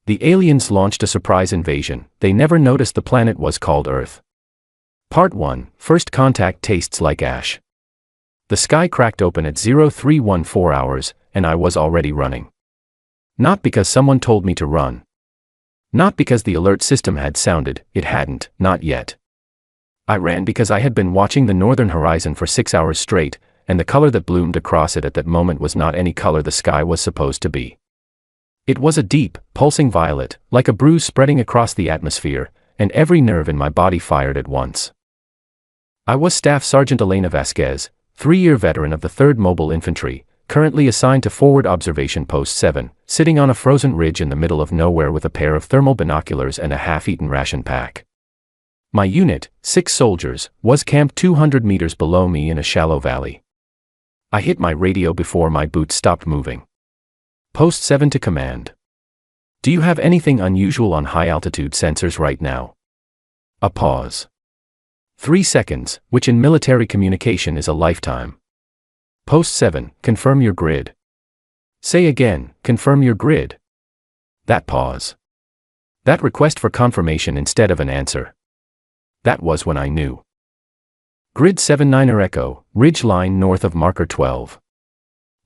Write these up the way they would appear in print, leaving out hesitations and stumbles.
The aliens launched a surprise invasion. They never noticed the planet was called Earth. Part 1. First contact tastes like ash. The sky cracked open at 0314 hours, and I was already running. Not because someone told me to run. Not because the alert system had sounded, it hadn't, not yet. I ran because I had been watching the northern horizon for 6 hours straight, and the color that bloomed across it at that moment was not any color the sky was supposed to be. It was a deep, pulsing violet, like a bruise spreading across the atmosphere, and every nerve in my body fired at once. I was Staff Sergeant Elena Vasquez, 3-year veteran of the 3rd Mobile Infantry, currently assigned to Forward Observation Post 7, sitting on a frozen ridge in the middle of nowhere with a pair of thermal binoculars and a half-eaten ration pack. My unit, 6 soldiers, was camped 200 meters below me in a shallow valley. I hit my radio before my boots stopped moving. Post 7 to command. Do you have anything unusual on high-altitude sensors right now? A pause. 3 seconds, which in military communication is a lifetime. Post 7, confirm your grid. Say again, confirm your grid. That pause. That request for confirmation instead of an answer. That was when I knew. Grid 79er Echo, ridge line north of marker 12.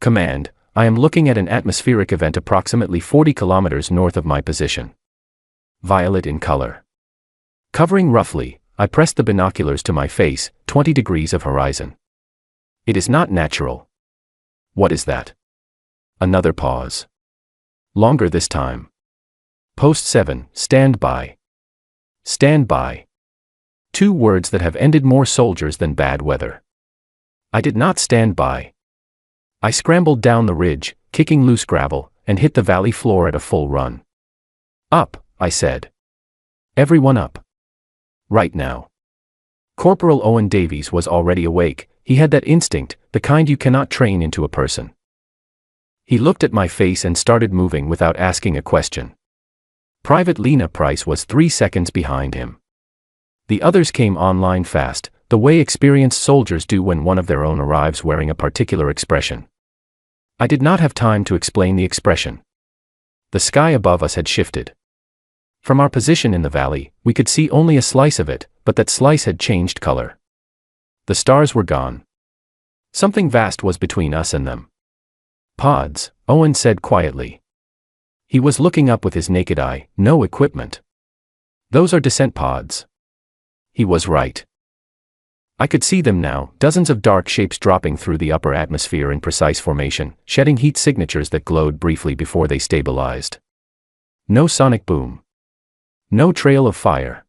Command, I am looking at an atmospheric event approximately 40 kilometers north of my position. Violet in color. Covering roughly, I pressed the binoculars to my face, 20 degrees of horizon. It is not natural. What is that? Another pause. Longer this time. Post 7, stand by. Stand by. 2 words that have ended more soldiers than bad weather. I did not stand by. I scrambled down the ridge, kicking loose gravel, and hit the valley floor at a full run. Up, I said. Everyone up. Right now. Corporal Owen Davies was already awake. He had that instinct, the kind you cannot train into a person. He looked at my face and started moving without asking a question. Private Lena Price was 3 seconds behind him. The others came online fast, the way experienced soldiers do when one of their own arrives wearing a particular expression. I did not have time to explain the expression. The sky above us had shifted. From our position in the valley, we could see only a slice of it, but that slice had changed color. The stars were gone. Something vast was between us and them. Pods, Owen said quietly. He was looking up with his naked eye, no equipment. Those are descent pods. He was right. I could see them now, dozens of dark shapes dropping through the upper atmosphere in precise formation, shedding heat signatures that glowed briefly before they stabilized. No sonic boom. No trail of fire.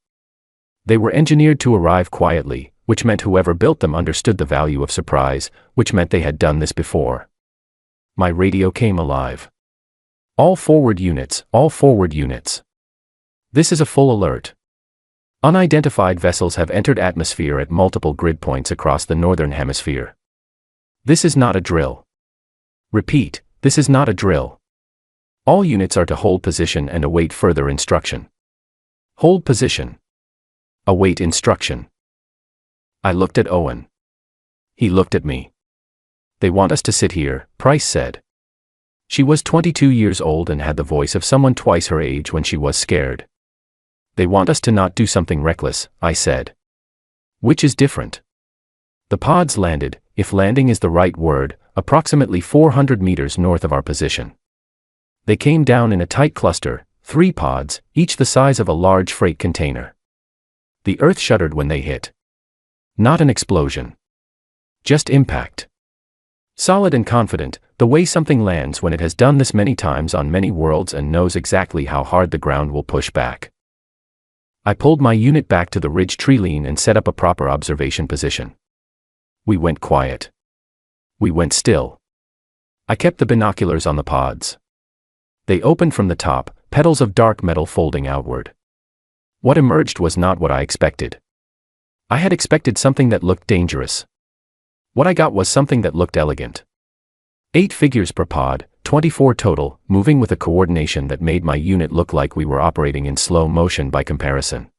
They were engineered to arrive quietly, which meant whoever built them understood the value of surprise, which meant they had done this before. My radio came alive. All forward units, all forward units. This is a full alert. Unidentified vessels have entered atmosphere at multiple grid points across the northern hemisphere. This is not a drill. Repeat, this is not a drill. All units are to hold position and await further instruction. Hold position. Await instruction. I looked at Owen. He looked at me. They want us to sit here, Price said. She was 22 years old and had the voice of someone twice her age when she was scared. They want us to not do something reckless, I said. Which is different. The pods landed, if landing is the right word, approximately 400 meters north of our position. They came down in a tight cluster, 3 pods, each the size of a large freight container. The earth shuddered when they hit. Not an explosion. Just impact. Solid and confident, the way something lands when it has done this many times on many worlds and knows exactly how hard the ground will push back. I pulled my unit back to the ridge tree line and set up a proper observation position. We went quiet. We went still. I kept the binoculars on the pods. They opened from the top, petals of dark metal folding outward. What emerged was not what I expected. I had expected something that looked dangerous. What I got was something that looked elegant. 8 figures per pod, 24 total, moving with a coordination that made my unit look like we were operating in slow motion by comparison.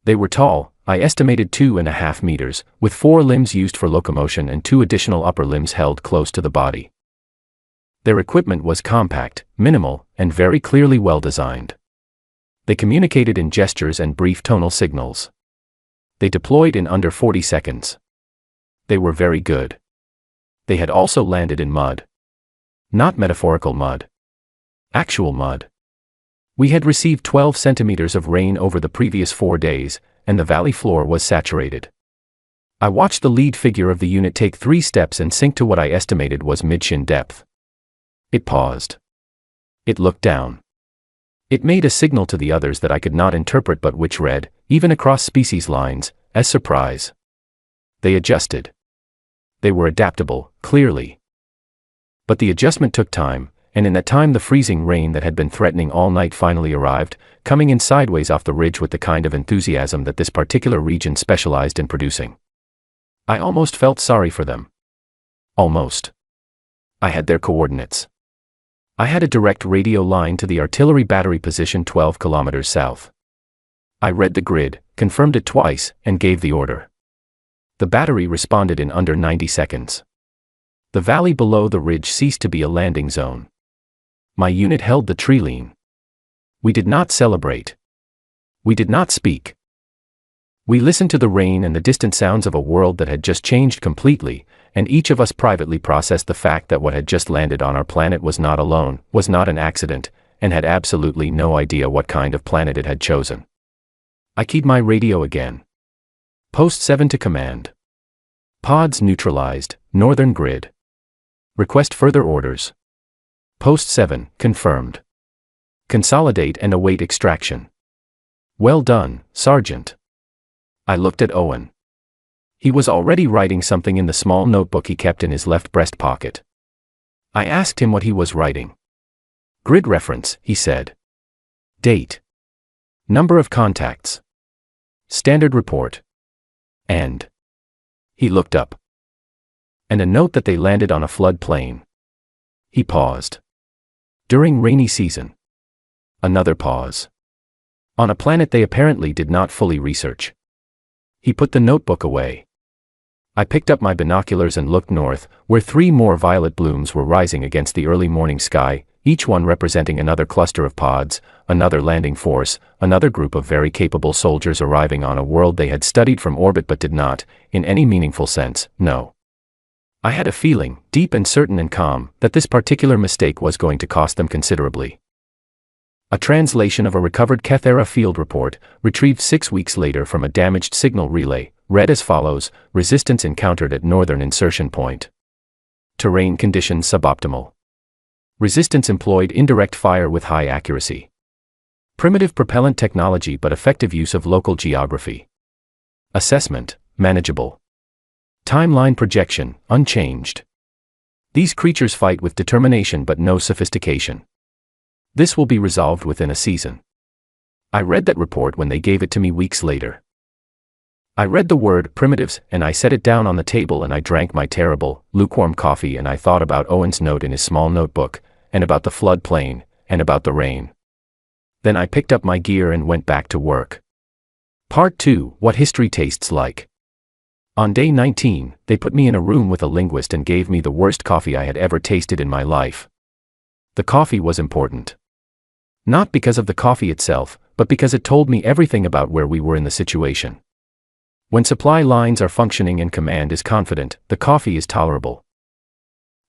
They were tall, I estimated 2.5 meters, with 4 limbs used for locomotion and 2 additional upper limbs held close to the body. Their equipment was compact, minimal, and very clearly well designed. They communicated in gestures and brief tonal signals. They deployed in under 40 seconds. They were very good. They had also landed in mud. Not metaphorical mud. Actual mud. We had received 12 centimeters of rain over the previous 4 days, and the valley floor was saturated. I watched the lead figure of the unit take 3 steps and sink to what I estimated was mid-shin depth. It paused. It looked down. It made a signal to the others that I could not interpret but which read, even across species lines, as surprise. They adjusted. They were adaptable, clearly. But the adjustment took time, and in that time the freezing rain that had been threatening all night finally arrived, coming in sideways off the ridge with the kind of enthusiasm that this particular region specialized in producing. I almost felt sorry for them. Almost. I had their coordinates. I had a direct radio line to the artillery battery position 12 kilometers south. I read the grid, confirmed it twice, and gave the order. The battery responded in under 90 seconds. The valley below the ridge ceased to be a landing zone. My unit held the tree line. We did not celebrate. We did not speak. We listened to the rain and the distant sounds of a world that had just changed completely, and each of us privately processed the fact that what had just landed on our planet was not alone, was not an accident, and had absolutely no idea what kind of planet it had chosen. I keyed my radio again. Post 7 to command. Pods neutralized, northern grid. Request further orders. Post 7, confirmed. Consolidate and await extraction. Well done, Sergeant. I looked at Owen. He was already writing something in the small notebook he kept in his left breast pocket. I asked him what he was writing. Grid reference, he said. Date. Number of contacts. Standard report. And. He looked up. And a note that they landed on a flood plain. He paused. During rainy season. Another pause. On a planet they apparently did not fully research. He put the notebook away. I picked up my binoculars and looked north, where 3 more violet blooms were rising against the early morning sky, each one representing another cluster of pods, another landing force, another group of very capable soldiers arriving on a world they had studied from orbit but did not, in any meaningful sense, know. I had a feeling, deep and certain and calm, that this particular mistake was going to cost them considerably. A translation of a recovered Kethera field report, retrieved 6 weeks later from a damaged signal relay, read as follows: resistance encountered at northern insertion point. Terrain conditions suboptimal. Resistance employed indirect fire with high accuracy. Primitive propellant technology but effective use of local geography. Assessment, manageable. Timeline projection, unchanged. These creatures fight with determination but no sophistication. This will be resolved within a season. I read that report when they gave it to me weeks later. I read the word primitives and I set it down on the table and I drank my terrible, lukewarm coffee and I thought about Owen's note in his small notebook, and about the flood plain, and about the rain. Then I picked up my gear and went back to work. Part 2, What History Tastes Like. On day 19, they put me in a room with a linguist and gave me the worst coffee I had ever tasted in my life. The coffee was important. Not because of the coffee itself, but because it told me everything about where we were in the situation. When supply lines are functioning and command is confident, the coffee is tolerable.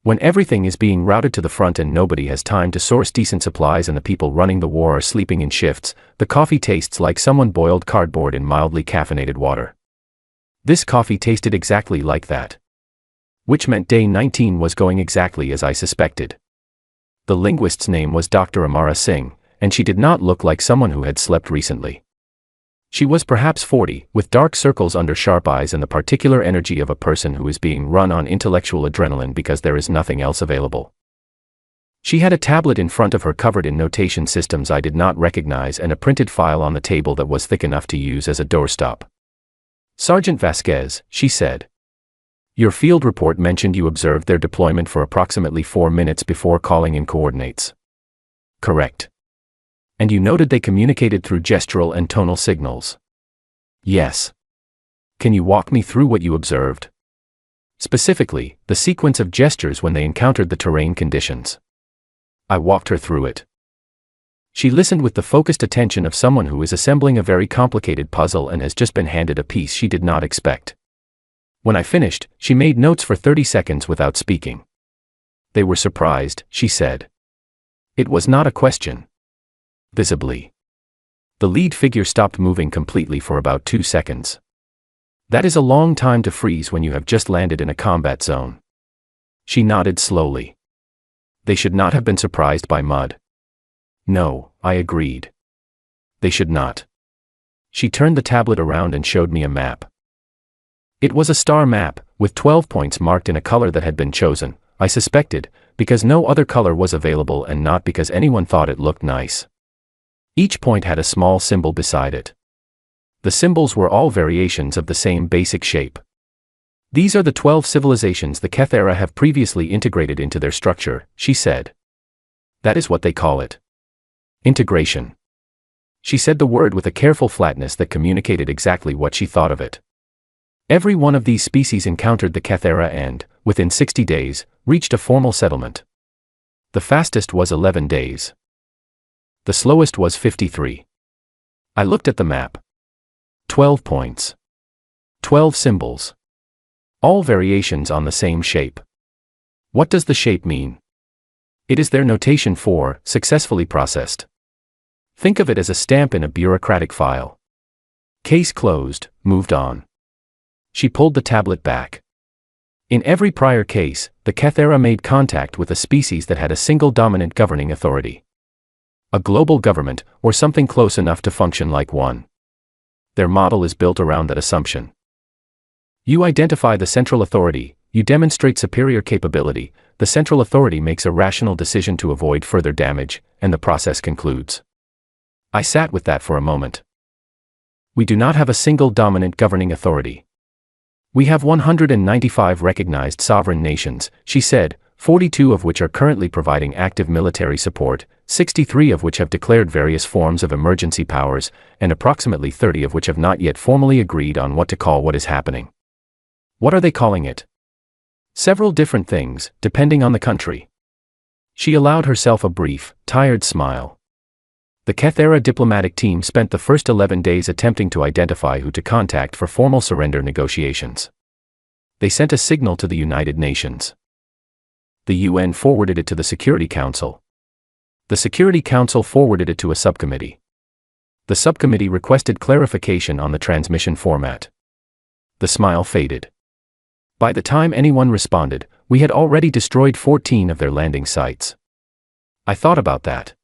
When everything is being routed to the front and nobody has time to source decent supplies and the people running the war are sleeping in shifts, the coffee tastes like someone boiled cardboard in mildly caffeinated water. This coffee tasted exactly like that. Which meant day 19 was going exactly as I suspected. The linguist's name was Dr. Amara Singh, and she did not look like someone who had slept recently. She was perhaps 40, with dark circles under sharp eyes and the particular energy of a person who is being run on intellectual adrenaline because there is nothing else available. She had a tablet in front of her covered in notation systems I did not recognize and a printed file on the table that was thick enough to use as a doorstop. Sergeant Vasquez, she said. Your field report mentioned you observed their deployment for approximately 4 minutes before calling in coordinates. Correct. And you noted they communicated through gestural and tonal signals. Yes. Can you walk me through what you observed? Specifically, the sequence of gestures when they encountered the terrain conditions. I walked her through it. She listened with the focused attention of someone who is assembling a very complicated puzzle and has just been handed a piece she did not expect. When I finished, she made notes for 30 seconds without speaking. They were surprised, she said. It was not a question. Visibly. The lead figure stopped moving completely for about 2 seconds. That is a long time to freeze when you have just landed in a combat zone. She nodded slowly. They should not have been surprised by mud. No, I agreed. They should not. She turned the tablet around and showed me a map. It was a star map, with 12 points marked in a color that had been chosen, I suspected, because no other color was available and not because anyone thought it looked nice. Each point had a small symbol beside it. The symbols were all variations of the same basic shape. These are the 12 civilizations the Keth era have previously integrated into their structure, she said. That is what they call it. Integration. She said the word with a careful flatness that communicated exactly what she thought of it. Every one of these species encountered the Keth era and, within 60 days, reached a formal settlement. The fastest was 11 days. The slowest was 53. I looked at the map. 12 points. 12 symbols. All variations on the same shape. What does the shape mean? It is their notation for successfully processed. Think of it as a stamp in a bureaucratic file. Case closed, moved on. She pulled the tablet back. In every prior case, the Keth era made contact with a species that had a single dominant governing authority. A global government, or something close enough to function like one. Their model is built around that assumption. You identify the central authority, you demonstrate superior capability, the central authority makes a rational decision to avoid further damage, and the process concludes. I sat with that for a moment. We do not have a single dominant governing authority. We have 195 recognized sovereign nations, she said, 42 of which are currently providing active military support, 63 of which have declared various forms of emergency powers, and approximately 30 of which have not yet formally agreed on what to call what is happening. What are they calling it? Several different things, depending on the country. She allowed herself a brief, tired smile. The Keth era diplomatic team spent the first 11 days attempting to identify who to contact for formal surrender negotiations. They sent a signal to the United Nations. The UN forwarded it to the Security Council. The Security Council forwarded it to a subcommittee. The subcommittee requested clarification on the transmission format. The smile faded. By the time anyone responded, we had already destroyed 14 of their landing sites. I thought about that.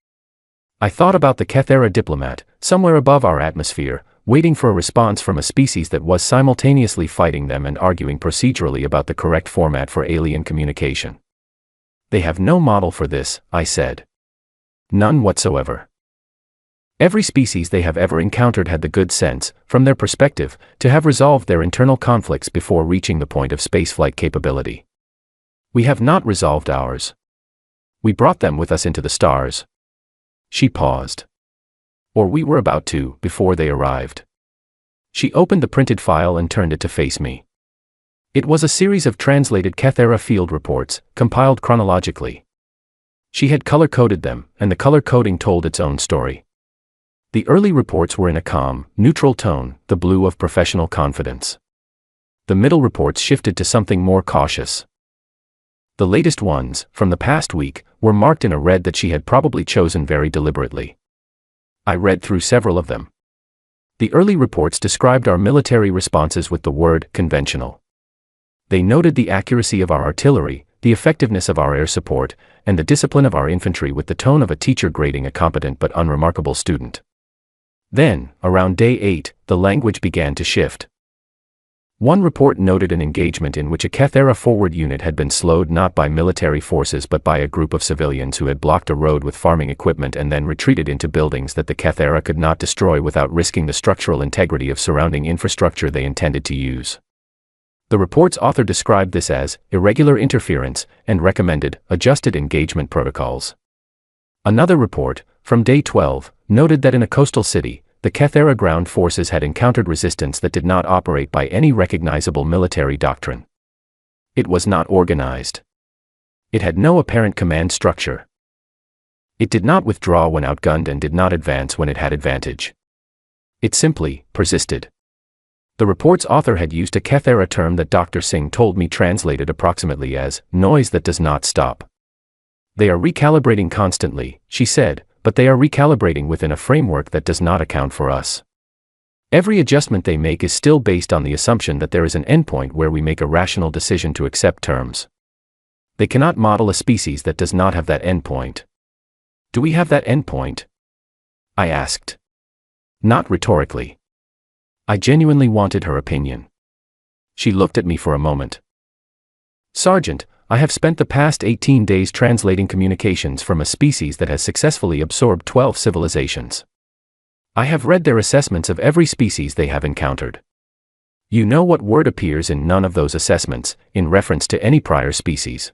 I thought about the Keth era diplomat, somewhere above our atmosphere, waiting for a response from a species that was simultaneously fighting them and arguing procedurally about the correct format for alien communication. They have no model for this, I said. None whatsoever. Every species they have ever encountered had the good sense, from their perspective, to have resolved their internal conflicts before reaching the point of spaceflight capability. We have not resolved ours. We brought them with us into the stars. She paused. Or we were about to, before they arrived. She opened the printed file and turned it to face me. It was a series of translated Keth era field reports, compiled chronologically. She had color-coded them, and the color coding told its own story. The early reports were in a calm, neutral tone, the blue of professional confidence. The middle reports shifted to something more cautious. The latest ones, from the past week, were marked in a red that she had probably chosen very deliberately. I read through several of them. The early reports described our military responses with the word conventional. They noted the accuracy of our artillery, the effectiveness of our air support, and the discipline of our infantry with the tone of a teacher grading a competent but unremarkable student. Then, around day 8, the language began to shift. One report noted an engagement in which a Keth era forward unit had been slowed not by military forces but by a group of civilians who had blocked a road with farming equipment and then retreated into buildings that the Keth era could not destroy without risking the structural integrity of surrounding infrastructure they intended to use. The report's author described this as irregular interference and recommended adjusted engagement protocols. Another report, from day 12, noted that in a coastal city, the Keth era ground forces had encountered resistance that did not operate by any recognizable military doctrine. It was not organized. It had no apparent command structure. It did not withdraw when outgunned and did not advance when it had advantage. It simply persisted. The report's author had used a Kethera term that Dr. Singh told me translated approximately as noise that does not stop. They are recalibrating constantly, she said, but they are recalibrating within a framework that does not account for us. Every adjustment they make is still based on the assumption that there is an endpoint where we make a rational decision to accept terms. They cannot model a species that does not have that endpoint. Do we have that endpoint? I asked. Not rhetorically. I genuinely wanted her opinion. She looked at me for a moment. Sergeant, I have spent the past 18 days translating communications from a species that has successfully absorbed 12 civilizations. I have read their assessments of every species they have encountered. You know what word appears in none of those assessments, in reference to any prior species.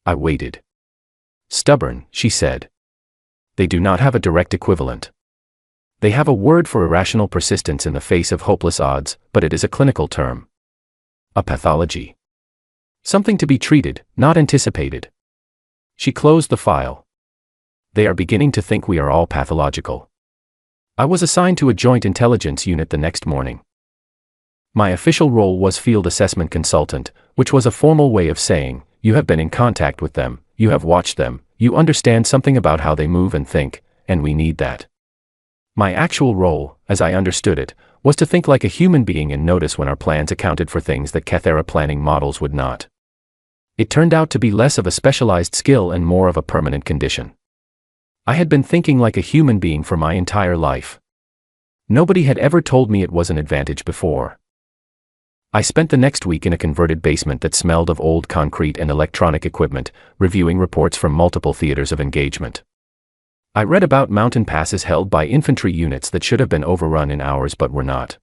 I waited. Stubborn, she said. They do not have a direct equivalent. They have a word for irrational persistence in the face of hopeless odds, but it is a clinical term. A pathology. Something to be treated, not anticipated. She closed the file. They are beginning to think we are all pathological. I was assigned to a joint intelligence unit the next morning. My official role was field assessment consultant, which was a formal way of saying, you have been in contact with them, you have watched them, you understand something about how they move and think, and we need that. My actual role, as I understood it, was to think like a human being and notice when our plans accounted for things that Kethera planning models would not. It turned out to be less of a specialized skill and more of a permanent condition. I had been thinking like a human being for my entire life. Nobody had ever told me it was an advantage before. I spent the next week in a converted basement that smelled of old concrete and electronic equipment, reviewing reports from multiple theaters of engagement. I read about mountain passes held by infantry units that should have been overrun in hours but were not.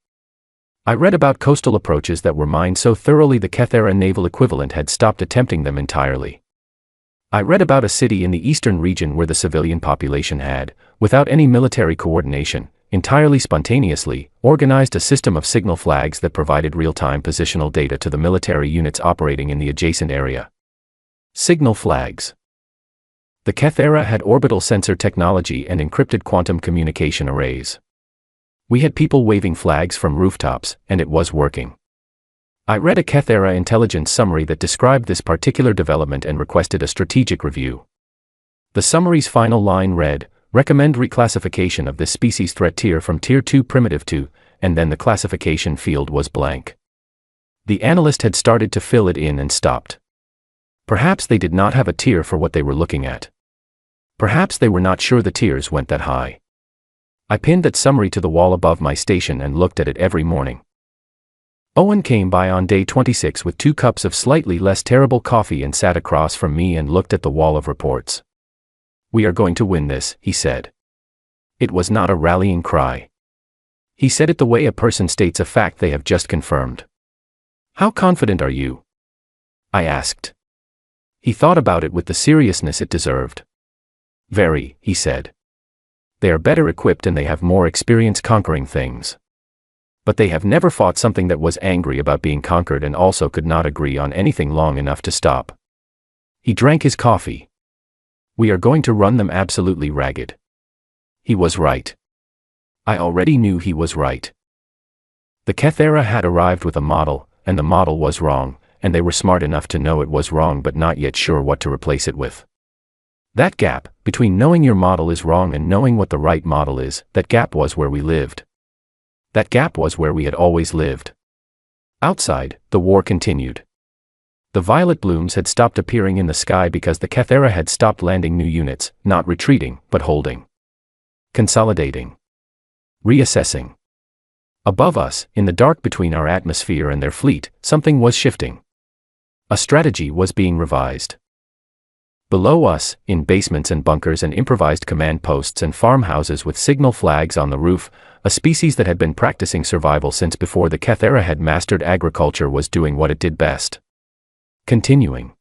I read about coastal approaches that were mined so thoroughly the Kethera naval equivalent had stopped attempting them entirely. I read about a city in the eastern region where the civilian population had, without any military coordination, entirely spontaneously, organized a system of signal flags that provided real-time positional data to the military units operating in the adjacent area. Signal flags. The Kethera had orbital sensor technology and encrypted quantum communication arrays. We had people waving flags from rooftops, and it was working. I read a Kethera intelligence summary that described this particular development and requested a strategic review. The summary's final line read, recommend reclassification of this species threat tier from Tier 2 Primitive 2, and then the classification field was blank. The analyst had started to fill it in and stopped. Perhaps they did not have a tier for what they were looking at. Perhaps they were not sure the tiers went that high. I pinned that summary to the wall above my station and looked at it every morning. Owen came by on day 26 with 2 cups of slightly less terrible coffee and sat across from me and looked at the wall of reports. We are going to win this, he said. It was not a rallying cry. He said it the way a person states a fact they have just confirmed. How confident are you? I asked. He thought about it with the seriousness it deserved. Very, he said. They are better equipped and they have more experience conquering things. But they have never fought something that was angry about being conquered and also could not agree on anything long enough to stop. He drank his coffee. We are going to run them absolutely ragged. He was right. I already knew he was right. The Kethera had arrived with a model, and the model was wrong, and they were smart enough to know it was wrong but not yet sure what to replace it with. That gap, between knowing your model is wrong and knowing what the right model is, that gap was where we lived. That gap was where we had always lived. Outside, the war continued. The violet blooms had stopped appearing in the sky because the Kethera had stopped landing new units, not retreating, but holding. Consolidating. Reassessing. Above us, in the dark between our atmosphere and their fleet, something was shifting. A strategy was being revised. Below us, in basements and bunkers and improvised command posts and farmhouses with signal flags on the roof, a species that had been practicing survival since before the Kethera had mastered agriculture was doing what it did best. Continuing.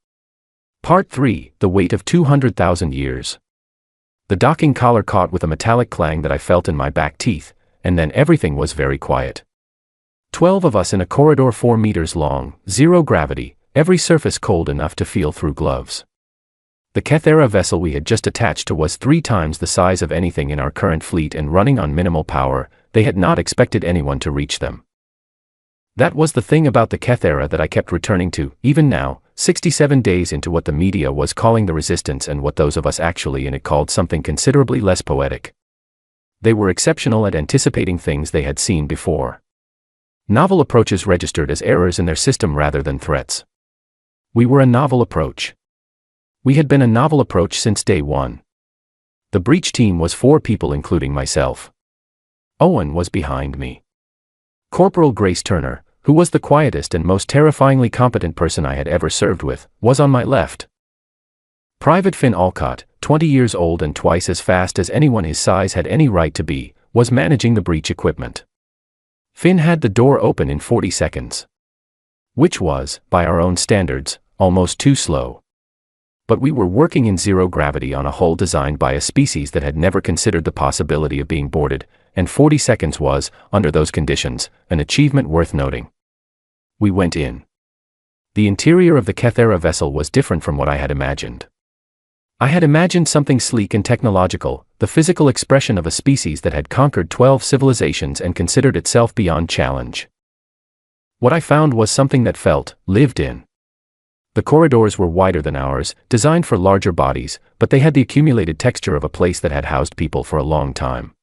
Part 3, The Weight of 200,000 Years. The docking collar caught with a metallic clang that I felt in my back teeth, and then everything was very quiet. 12 of us in a corridor 4 meters long, zero gravity, every surface cold enough to feel through gloves. The Kethera vessel we had just attached to was 3 times the size of anything in our current fleet and running on minimal power. They had not expected anyone to reach them. That was the thing about the Kethera that I kept returning to, even now, 67 days into what the media was calling the Resistance and what those of us actually in it called something considerably less poetic. They were exceptional at anticipating things they had seen before. Novel approaches registered as errors in their system rather than threats. We were a novel approach. We had been a novel approach since day one. The breach team was 4 people including myself. Owen was behind me. Corporal Grace Turner, who was the quietest and most terrifyingly competent person I had ever served with, was on my left. Private Finn Alcott, 20 years old and twice as fast as anyone his size had any right to be, was managing the breach equipment. Finn had the door open in 40 seconds. Which was, by our own standards, almost too slow. But we were working in zero gravity on a hull designed by a species that had never considered the possibility of being boarded, and 40 seconds was, under those conditions, an achievement worth noting. We went in. The interior of the Kethera vessel was different from what I had imagined. I had imagined something sleek and technological, the physical expression of a species that had conquered 12 civilizations and considered itself beyond challenge. What I found was something that felt lived in. The corridors were wider than ours, designed for larger bodies, but they had the accumulated texture of a place that had housed people for a long time.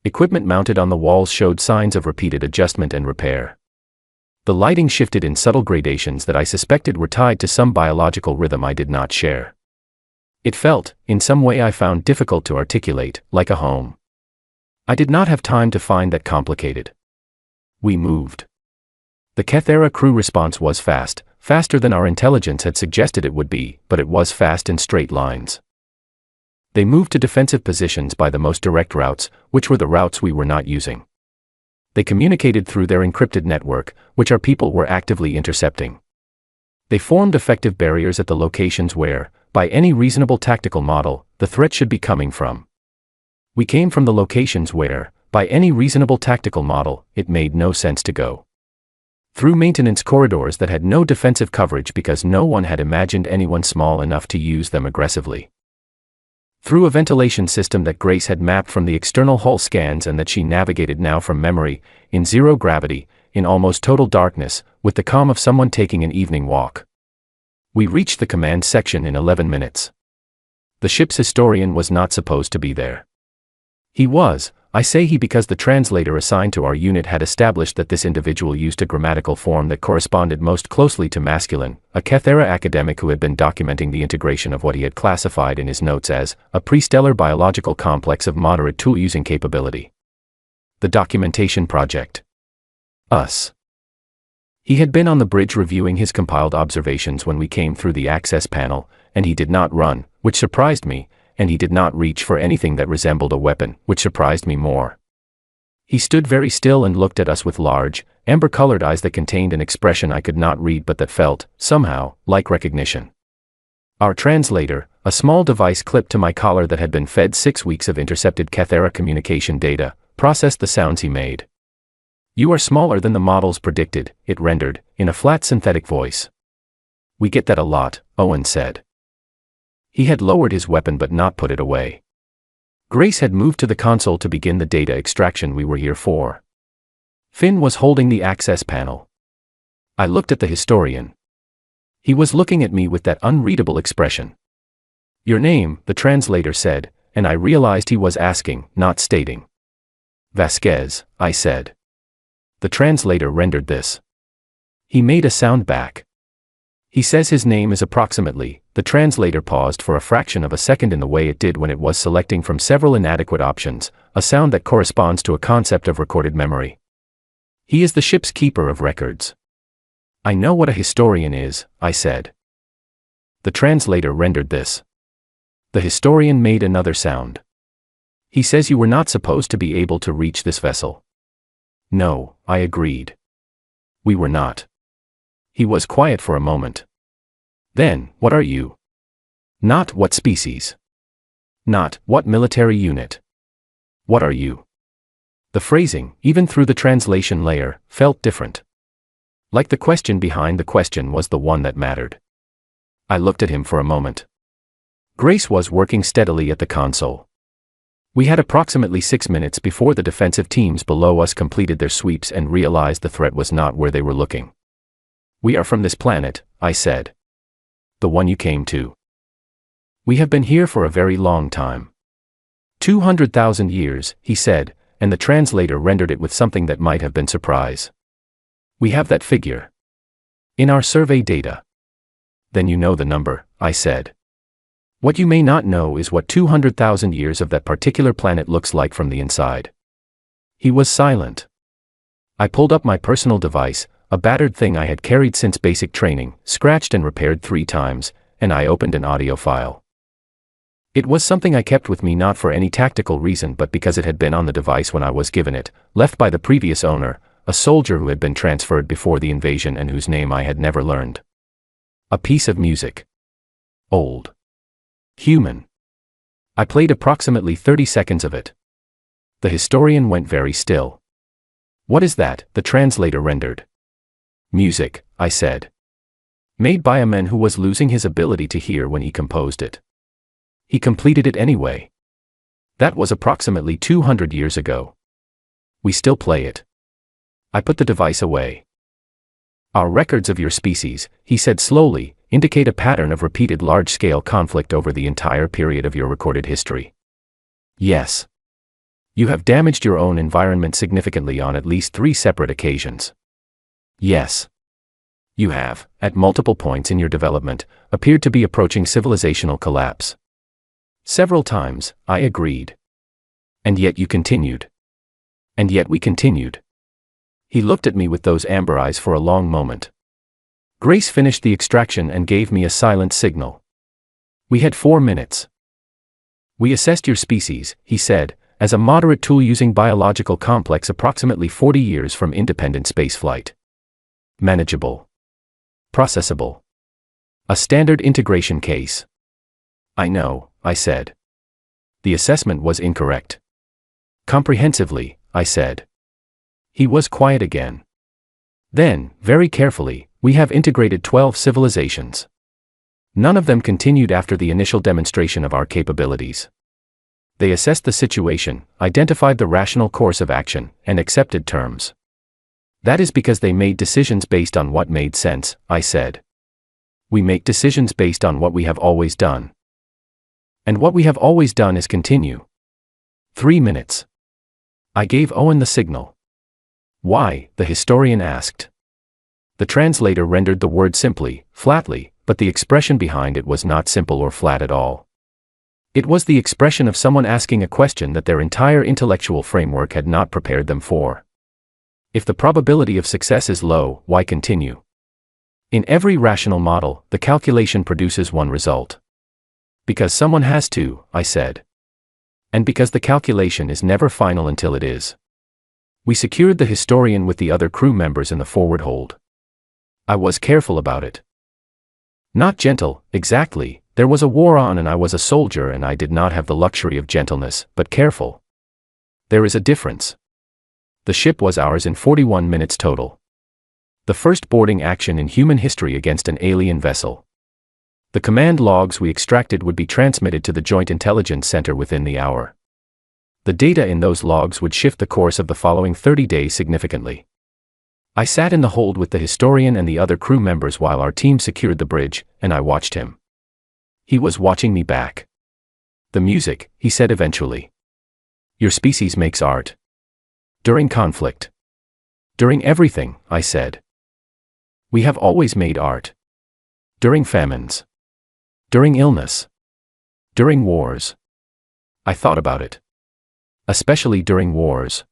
Equipment mounted on the walls showed signs of repeated adjustment and repair. The lighting shifted in subtle gradations that I suspected were tied to some biological rhythm I did not share. It felt, in some way I found difficult to articulate, like a home. I did not have time to find that complicated. We moved. The Kethera crew response was fast, faster than our intelligence had suggested it would be, but it was fast in straight lines. They moved to defensive positions by the most direct routes, which were the routes we were not using. They communicated through their encrypted network, which our people were actively intercepting. They formed effective barriers at the locations where, by any reasonable tactical model, the threat should be coming from. We came from the locations where, by any reasonable tactical model, it made no sense to go. Through maintenance corridors that had no defensive coverage because no one had imagined anyone small enough to use them aggressively. Through a ventilation system that Grace had mapped from the external hull scans and that she navigated now from memory, in zero gravity, in almost total darkness, with the calm of someone taking an evening walk. We reached the command section in 11 minutes. The ship's historian was not supposed to be there. He was, I say he because the translator assigned to our unit had established that this individual used a grammatical form that corresponded most closely to masculine, a Kethera academic who had been documenting the integration of what he had classified in his notes as a prestellar biological complex of moderate tool-using capability. The documentation project. Us. He had been on the bridge reviewing his compiled observations when we came through the access panel, and he did not run, which surprised me, and he did not reach for anything that resembled a weapon, which surprised me more. He stood very still and looked at us with large, amber-colored eyes that contained an expression I could not read but that felt, somehow, like recognition. Our translator, a small device clipped to my collar that had been fed 6 weeks of intercepted Kethera communication data, processed the sounds he made. "You are smaller than the models predicted," it rendered, in a flat synthetic voice. "We get that a lot," Owen said. He had lowered his weapon but not put it away. Grace had moved to the console to begin the data extraction we were here for. Finn was holding the access panel. I looked at the historian. He was looking at me with that unreadable expression. "Your name," the translator said, and I realized he was asking, not stating. "Vasquez," I said. The translator rendered this. He made a sound back. "He says his name is approximately," the translator paused for a fraction of a second in the way it did when it was selecting from several inadequate options, a sound that corresponds to a concept of recorded memory. "He is the ship's keeper of records." "I know what a historian is," I said. The translator rendered this. The historian made another sound. "He says you were not supposed to be able to reach this vessel." "No," I agreed. "We were not." He was quiet for a moment. "Then, what are you?" "Not what species. Not what military unit. What are you?" The phrasing, even through the translation layer, felt different. Like the question behind the question was the one that mattered. I looked at him for a moment. Grace was working steadily at the console. We had approximately 6 minutes before the defensive teams below us completed their sweeps and realized the threat was not where they were looking. "We are from this planet," I said. "The one you came to." "We have been here for a very long time." 200,000 years, he said, and the translator rendered it with something that might have been surprise. "We have that figure in our survey data." "Then you know the number," I said. "What you may not know is what 200,000 years of that particular planet looks like from the inside." He was silent. I pulled up my personal device, a battered thing I had carried since basic training, scratched and repaired 3 times, and I opened an audio file. It was something I kept with me not for any tactical reason but because it had been on the device when I was given it, left by the previous owner, a soldier who had been transferred before the invasion and whose name I had never learned. A piece of music. Old. Human. I played approximately 30 seconds of it. The historian went very still. "What is that?" the translator rendered. "Music," I said. "Made by a man who was losing his ability to hear when he composed it. He completed it anyway. That was approximately 200 years ago. We still play it." I put the device away. "Our records of your species," he said slowly, "indicate a pattern of repeated large-scale conflict over the entire period of your recorded history." "Yes. You have damaged your own environment significantly on at least 3 separate occasions." "Yes. You have, at multiple points in your development, appeared to be approaching civilizational collapse." "Several times," I agreed. "And yet you continued." "And yet we continued." He looked at me with those amber eyes for a long moment. Grace finished the extraction and gave me a silent signal. We had 4 minutes. "We assessed your species," he said, "as a moderate tool using biological complex approximately 40 years from independent spaceflight. Manageable. Processable. A standard integration case." "I know," I said. "The assessment was incorrect." "Comprehensively," I said. He was quiet again. "Then, very carefully, we have integrated 12 civilizations. None of them continued after the initial demonstration of our capabilities. They assessed the situation, identified the rational course of action, and accepted terms. That is because they made decisions based on what made sense," I said. "We make decisions based on what we have always done. And what we have always done is continue." 3 minutes. I gave Owen the signal. "Why?" the historian asked. The translator rendered the word simply, flatly, but the expression behind it was not simple or flat at all. It was the expression of someone asking a question that their entire intellectual framework had not prepared them for. If the probability of success is low, why continue? In every rational model, the calculation produces one result. "Because someone has to," I said. "And because the calculation is never final until it is." We secured the historian with the other crew members in the forward hold. I was careful about it. Not gentle, exactly. There was a war on and I was a soldier and I did not have the luxury of gentleness, but careful. There is a difference. The ship was ours in 41 minutes total. The first boarding action in human history against an alien vessel. The command logs we extracted would be transmitted to the Joint Intelligence Center within the hour. The data in those logs would shift the course of the following 30 days significantly. I sat in the hold with the historian and the other crew members while our team secured the bridge, and I watched him. He was watching me back. "The music," he said eventually. "Your species makes art. During conflict. During everything," I said. "We have always made art. During famines. During illness. During wars." I thought about it. "Especially during wars."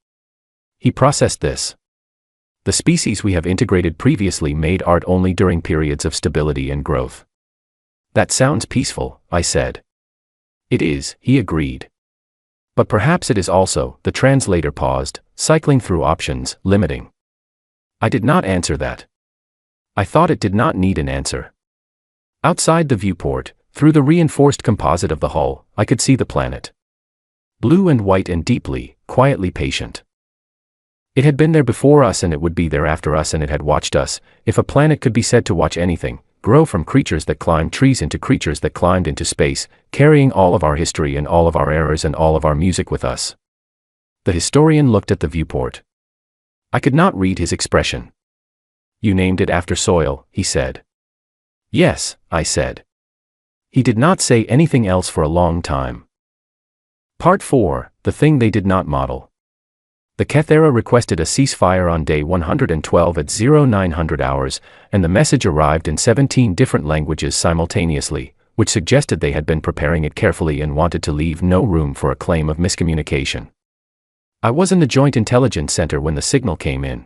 He processed this. "The species we have integrated previously made art only during periods of stability and growth." "That sounds peaceful," I said. "It is," he agreed. "But perhaps it is also," the translator paused, cycling through options, limiting. I did not answer that. I thought it did not need an answer. Outside the viewport, through the reinforced composite of the hull, I could see the planet. Blue and white and deeply, quietly patient. It had been there before us and it would be there after us, and it had watched us, if a planet could be said to watch anything, grow from creatures that climbed trees into creatures that climbed into space, carrying all of our history and all of our errors and all of our music with us. The historian looked at the viewport. I could not read his expression. You named it after soil, he said. Yes, I said. He did not say anything else for a long time. Part 4, the thing they did not model. The Kethera requested a ceasefire on day 112 at 0900 hours, and the message arrived in 17 different languages simultaneously, which suggested they had been preparing it carefully and wanted to leave no room for a claim of miscommunication. I was in the Joint Intelligence Center when the signal came in.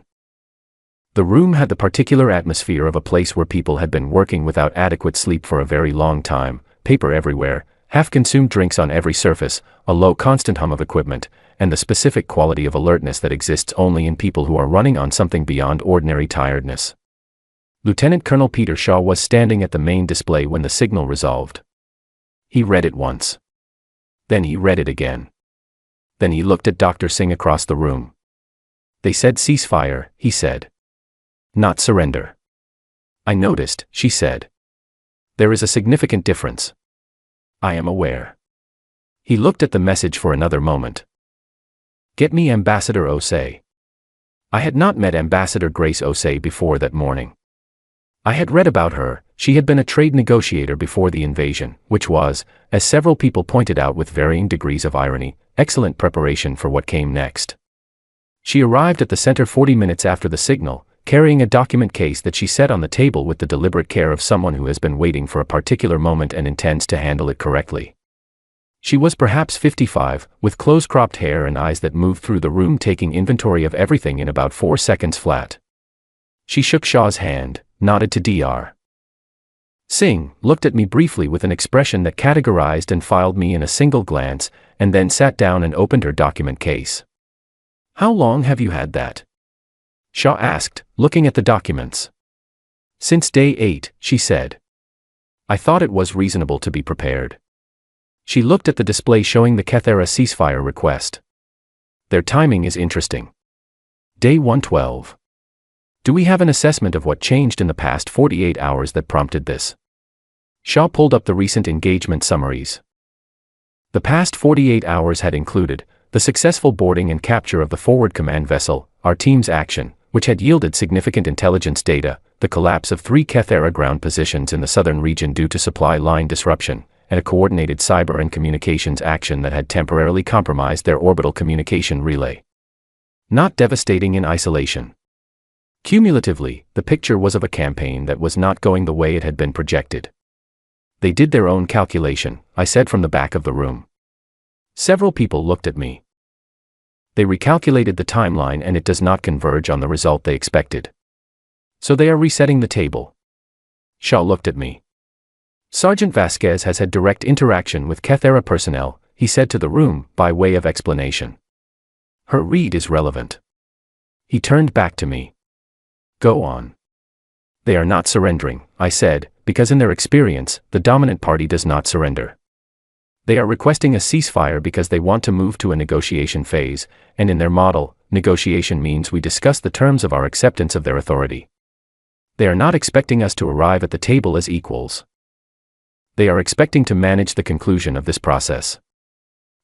The room had the particular atmosphere of a place where people had been working without adequate sleep for a very long time, paper everywhere, half-consumed drinks on every surface, a low constant hum of equipment, and the specific quality of alertness that exists only in people who are running on something beyond ordinary tiredness. Lieutenant Colonel Peter Shaw was standing at the main display when the signal resolved. He read it once. Then he read it again. Then he looked at Dr. Singh across the room. They said ceasefire, he said. Not surrender. I noticed, she said. There is a significant difference. I am aware. He looked at the message for another moment. Get me Ambassador Osei. I had not met Ambassador Grace Osei before that morning. I had read about her. She had been a trade negotiator before the invasion, which was, as several people pointed out with varying degrees of irony, excellent preparation for what came next. She arrived at the center 40 minutes after the signal, carrying a document case that she set on the table with the deliberate care of someone who has been waiting for a particular moment and intends to handle it correctly. She was perhaps 55, with close-cropped hair and eyes that moved through the room, taking inventory of everything in about 4 seconds flat. She shook Shaw's hand, nodded to Dr. Singh, looked at me briefly with an expression that categorized and filed me in a single glance, and then sat down and opened her document case. How long have you had that? Shaw asked, looking at the documents. Since day 8, she said. I thought it was reasonable to be prepared. She looked at the display showing the Kethera ceasefire request. Their timing is interesting. Day 112. Do we have an assessment of what changed in the past 48 hours that prompted this? Shaw pulled up the recent engagement summaries. The past 48 hours had included the successful boarding and capture of the forward command vessel, our team's action, which had yielded significant intelligence data, the collapse of 3 Kethera ground positions in the southern region due to supply line disruption, and a coordinated cyber and communications action that had temporarily compromised their orbital communication relay. Not devastating in isolation. Cumulatively, the picture was of a campaign that was not going the way it had been projected. They did their own calculation, I said from the back of the room. Several people looked at me. They recalculated the timeline and it does not converge on the result they expected. So they are resetting the table. Shaw looked at me. Sergeant Vasquez has had direct interaction with Kethera personnel, he said to the room, by way of explanation. Her read is relevant. He turned back to me. Go on. They are not surrendering, I said, because in their experience, the dominant party does not surrender. They are requesting a ceasefire because they want to move to a negotiation phase, and in their model, negotiation means we discuss the terms of our acceptance of their authority. They are not expecting us to arrive at the table as equals. They are expecting to manage the conclusion of this process.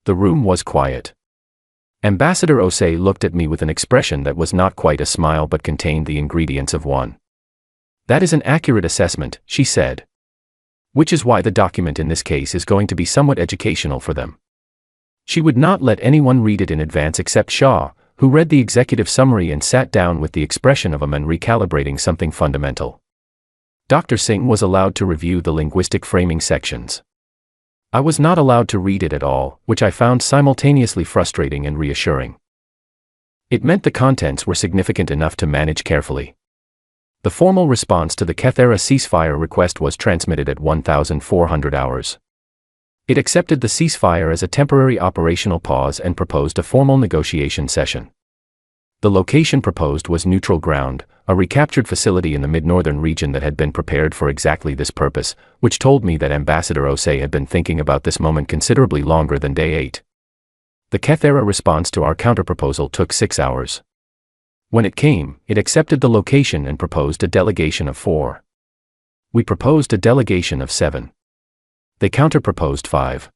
The room was quiet. Ambassador Osei looked at me with an expression that was not quite a smile but contained the ingredients of one. That is an accurate assessment, she said. Which is why the document in this case is going to be somewhat educational for them. She would not let anyone read it in advance except Shaw, who read the executive summary and sat down with the expression of a man recalibrating something fundamental. Dr. Singh was allowed to review the linguistic framing sections. I was not allowed to read it at all, which I found simultaneously frustrating and reassuring. It meant the contents were significant enough to manage carefully. The formal response to the Kethera ceasefire request was transmitted at 1400 hours. It accepted the ceasefire as a temporary operational pause and proposed a formal negotiation session. The location proposed was neutral ground, a recaptured facility in the mid-northern region that had been prepared for exactly this purpose, which told me that Ambassador Osei had been thinking about this moment considerably longer than day 8. The Kethera response to our counterproposal took 6 hours. When it came, it accepted the location and proposed a delegation of 4. We proposed a delegation of 7. They counter-proposed 5.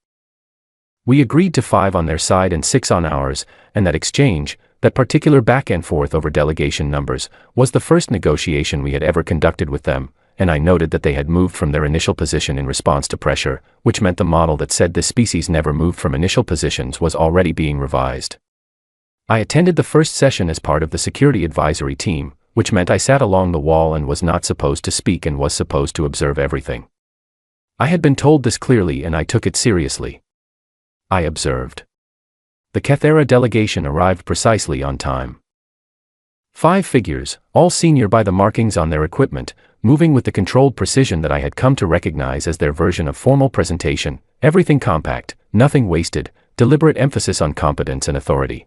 We agreed to 5 on their side and 6 on ours, and that exchange, that particular back and forth over delegation numbers, was the first negotiation we had ever conducted with them, and I noted that they had moved from their initial position in response to pressure, which meant the model that said this species never moved from initial positions was already being revised. I attended the first session as part of the security advisory team, which meant I sat along the wall and was not supposed to speak and was supposed to observe everything. I had been told this clearly and I took it seriously. I observed. The Cathera delegation arrived precisely on time. 5 figures, all senior by the markings on their equipment, moving with the controlled precision that I had come to recognize as their version of formal presentation, everything compact, nothing wasted, deliberate emphasis on competence and authority.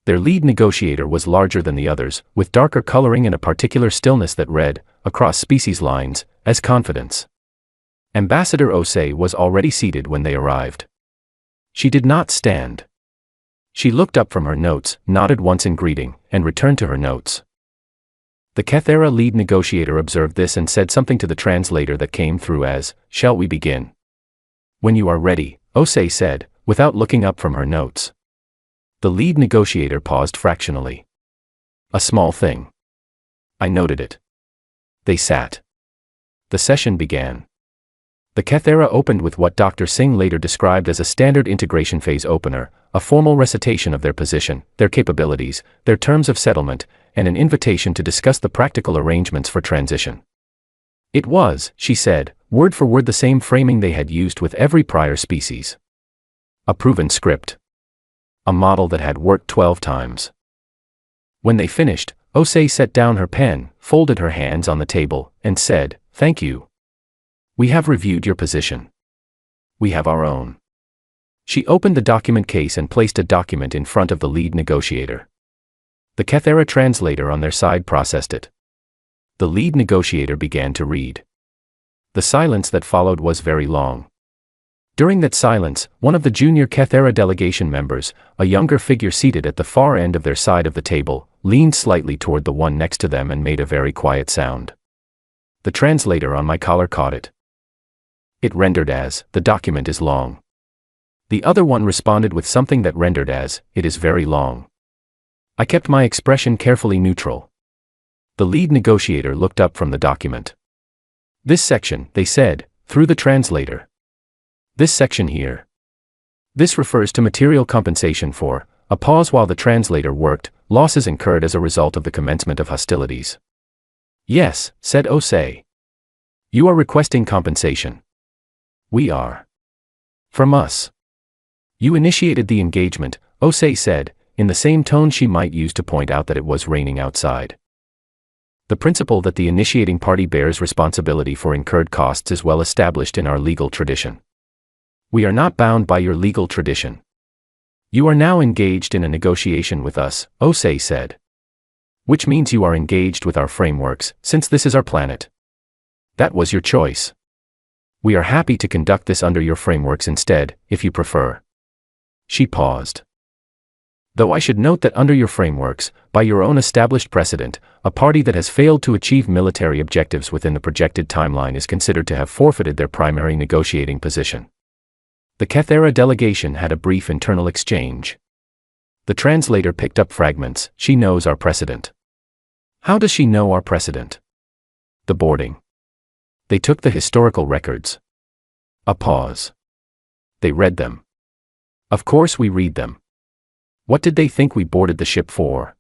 Their lead negotiator was larger than the others, with darker coloring and a particular stillness that read, across species lines, as confidence. Ambassador Osei was already seated when they arrived. She did not stand. She looked up from her notes, nodded once in greeting, and returned to her notes. The Cathera lead negotiator observed this and said something to the translator that came through as, "Shall we begin?" "When you are ready," Osei said, without looking up from her notes. The lead negotiator paused fractionally. "A small thing." I noted it. They sat. The session began. The Cathera opened with what Dr. Singh later described as a standard integration phase opener, a formal recitation of their position, their capabilities, their terms of settlement, and an invitation to discuss the practical arrangements for transition. It was, she said, word for word the same framing they had used with every prior species. A proven script. A model that had worked 12 times. When they finished, Osei set down her pen, folded her hands on the table, and said, "Thank you. We have reviewed your position. We have our own." She opened the document case and placed a document in front of the lead negotiator. The Cathera translator on their side processed it. The lead negotiator began to read. The silence that followed was very long. During that silence, one of the junior Cathera delegation members, a younger figure seated at the far end of their side of the table, leaned slightly toward the one next to them and made a very quiet sound. The translator on my collar caught it. It rendered as, "The document is long." The other one responded with something that rendered as, "It is very long." I kept my expression carefully neutral. The lead negotiator looked up from the document. "This section," they said, through the translator. "This section here. This refers to material compensation for," a pause while the translator worked, "losses incurred as a result of the commencement of hostilities." "Yes," said Osei. "You are requesting compensation." "We are." "From us." "You initiated the engagement," Osei said, in the same tone she might use to point out that it was raining outside. The principle that the initiating party bears responsibility for incurred costs is well established in our legal tradition. We are not bound by your legal tradition. You are now engaged in a negotiation with us, Osei said. Which means you are engaged with our frameworks, since this is our planet. That was your choice. We are happy to conduct this under your frameworks instead, if you prefer. She paused. Though I should note that under your frameworks, by your own established precedent, a party that has failed to achieve military objectives within the projected timeline is considered to have forfeited their primary negotiating position. The Cathera delegation had a brief internal exchange. The translator picked up fragments. "She knows our precedent." "How does she know our precedent?" "The boarding." "They took the historical records." A pause. "They read them." "Of course we read them." "What did they think we boarded the ship for?"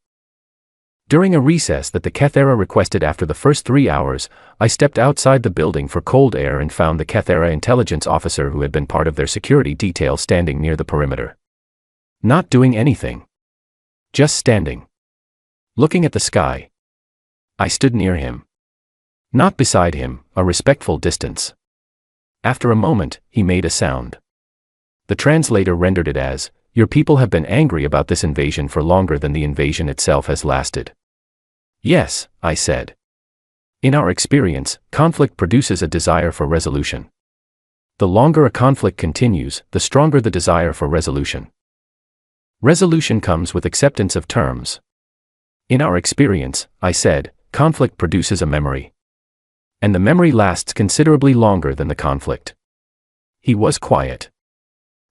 During a recess that the Cathera requested after the first 3 hours, I stepped outside the building for cold air and found the Cathera intelligence officer who had been part of their security detail standing near the perimeter. Not doing anything. Just standing. Looking at the sky. I stood near him. Not beside him, a respectful distance. After a moment, he made a sound. The translator rendered it as, "Your people have been angry about this invasion for longer than the invasion itself has lasted." "Yes," I said. "In our experience, conflict produces a desire for resolution. The longer a conflict continues, the stronger the desire for resolution. Resolution comes with acceptance of terms. In our experience, I said, conflict produces a memory. And the memory lasts considerably longer than the conflict. He was quiet.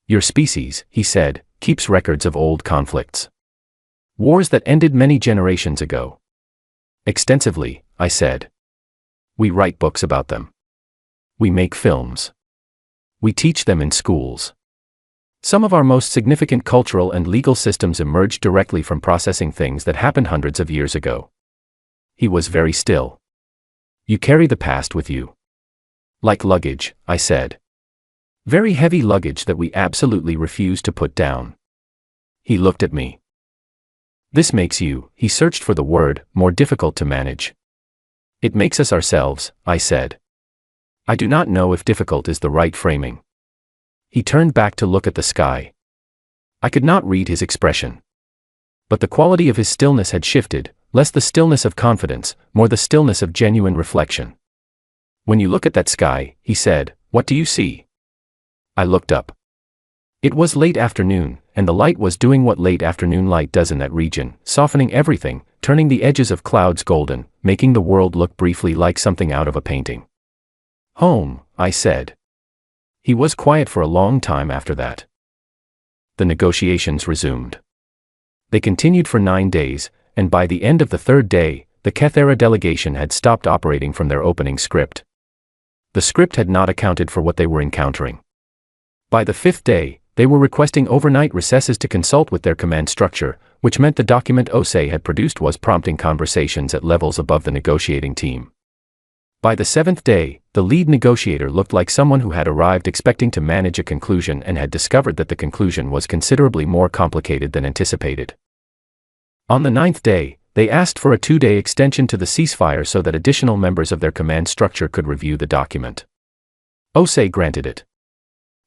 Your species, he said, keeps records of old conflicts. Wars that ended many generations ago. Extensively, I said. We write books about them. We make films. We teach them in schools. Some of our most significant cultural and legal systems emerged directly from processing things that happened hundreds of years ago. He was very still. You carry the past with you. Like luggage, I said. Very heavy luggage that we absolutely refuse to put down. He looked at me. This makes you, he searched for the word, more difficult to manage. It makes us ourselves, I said. I do not know if difficult is the right framing. He turned back to look at the sky. I could not read his expression. But the quality of his stillness had shifted, less the stillness of confidence, more the stillness of genuine reflection. When you look at that sky, he said, what do you see? I looked up. It was late afternoon, and the light was doing what late afternoon light does in that region, softening everything, turning the edges of clouds golden, making the world look briefly like something out of a painting. Home, I said. He was quiet for a long time after that. The negotiations resumed. They continued for 9 days, and by the end of the 3rd day, the Kethera delegation had stopped operating from their opening script. The script had not accounted for what they were encountering. By the 5th day, they were requesting overnight recesses to consult with their command structure, which meant the document Osei had produced was prompting conversations at levels above the negotiating team. By the 7th day, the lead negotiator looked like someone who had arrived expecting to manage a conclusion and had discovered that the conclusion was considerably more complicated than anticipated. On the 9th day, they asked for a 2-day extension to the ceasefire so that additional members of their command structure could review the document. Osei granted it.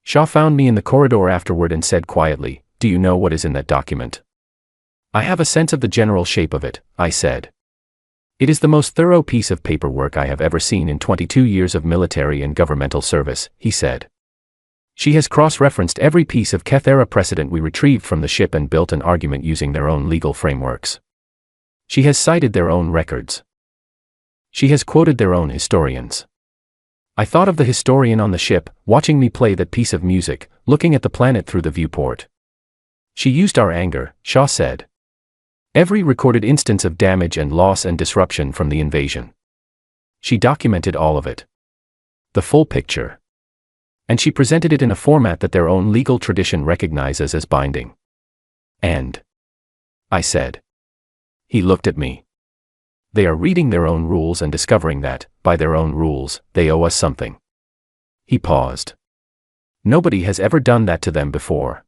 Shaw found me in the corridor afterward and said quietly, "Do you know what is in that document?" "I have a sense of the general shape of it," I said. "It is the most thorough piece of paperwork I have ever seen in 22 years of military and governmental service," he said. "She has cross-referenced every piece of Kethera precedent we retrieved from the ship and built an argument using their own legal frameworks. She has cited their own records. She has quoted their own historians." I thought of the historian on the ship, watching me play that piece of music, looking at the planet through the viewport. "She used our anger," Shaw said. "Every recorded instance of damage and loss and disruption from the invasion. She documented all of it. The full picture. And she presented it in a format that their own legal tradition recognizes as binding." "And?" I said. He looked at me. "They are reading their own rules and discovering that, by their own rules, they owe us something." He paused. "Nobody has ever done that to them before.